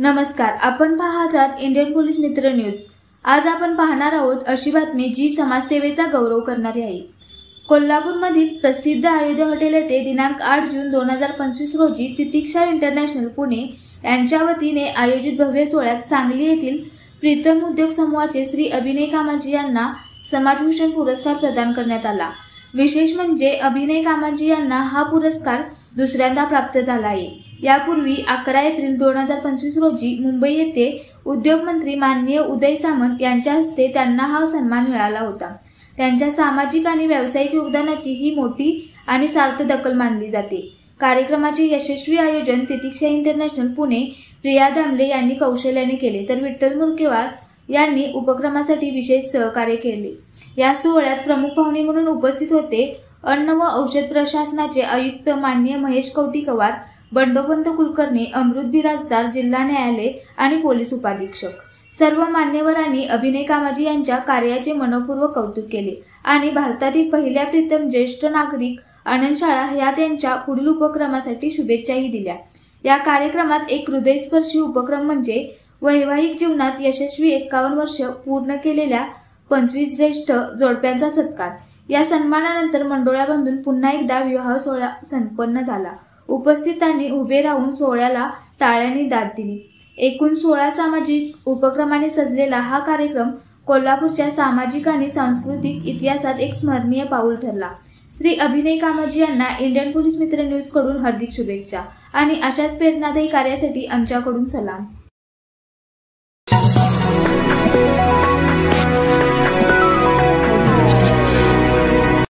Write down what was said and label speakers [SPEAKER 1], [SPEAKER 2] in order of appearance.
[SPEAKER 1] नमस्कार, आपण पाहत आहात इंडियन पोलीस मित्र न्यूज। आज आपण पाहणार आहोत अशी बातमी जी समाजसेवेचा गौरव करणारी आहे। कोल्हापूरमधील प्रसिद्ध अयोध्या हॉटेल येथे दिनांक 8 जून 2025 रोजी तितिक्षा इंटरनॅशनल पुणे यांच्या वतीने आयोजित भव्य सोहळ्यात सांगली येथील प्रीतम उद्योग समूहाचे श्री अभिनय कामाजी यांना समाजभूषण पुरस्कार प्रदान करण्यात आला। विशेष म्हणजे अभिनय कामाजी यांना हा पुरस्कार दुसऱ्यांदा प्राप्त झाला आहे। यापूर्वी 11 एप्रिल 2025 रोजी मुंबई येथे उद्योग मंत्री माननीय उदय सामंत यांच्या हस्ते त्यांना हा सन्मान मिळाला होता। त्यांच्या सामाजिक आणि व्यावसायिक योगदानाची ही मोठी आणि सार्थ दखल मानली जाते। कार्यक्रमाचे यशस्वी आयोजन तितिक्षा इंटरनॅशनल पुणे प्रिया दामले यांनी कौशल्याने केले, तर विठ्ठल मुरकेवार यांनी उपक्रमासाठी विशेष सहकार्य केले। या सोहळ्यात प्रमुख पाहुणे म्हणून उपस्थित होते अन्न व औषध प्रशासनाचे आयुक्त माननीय महेश कवटीकवार, बंडोपंत कुलकर्णी, अमृत बिराजदार, जिल्हा न्यायालय आणि पोलीस उपाधीक्षक। सर्व मान्यवरांनी अभिनय कामाजी यांच्या कार्याचे मनपूर्वक कौतुक केले आणि भारतातील पहिल्या प्रीतम ज्येष्ठ नागरिक आनंदशाळा ह्या त्यांच्या पुढील उपक्रमासाठी शुभेच्छाही दिल्या। या कार्यक्रमात एक हृदयस्पर्शी उपक्रम म्हणजे वैवाहिक जीवनात यशस्वी 51 वर्ष पूर्ण केलेल्या 25 ज्येष्ठ जोडप्यांचा सत्कार। या सन्मानानंतर मंडोळ्या बांधून पुन्हा एकदा विवाह सोहळा संपन्न झाला। उपस्थितांनी उभे राहून सोहळ्याला टाळ्यांनी दाद दिली। एकूण 16 सामाजिक उपक्रमाने सजलेला हा कार्यक्रम कोल्हापूरच्या सामाजिक आणि सांस्कृतिक इतिहासात एक स्मरणीय पाऊल ठरला। श्री अभिनय कामाजी यांना इंडियन पोलीस मित्र न्यूज कडून हार्दिक शुभेच्छा आणि अशाच प्रेरणादायी कार्यासाठी आमच्याकडून सलाम।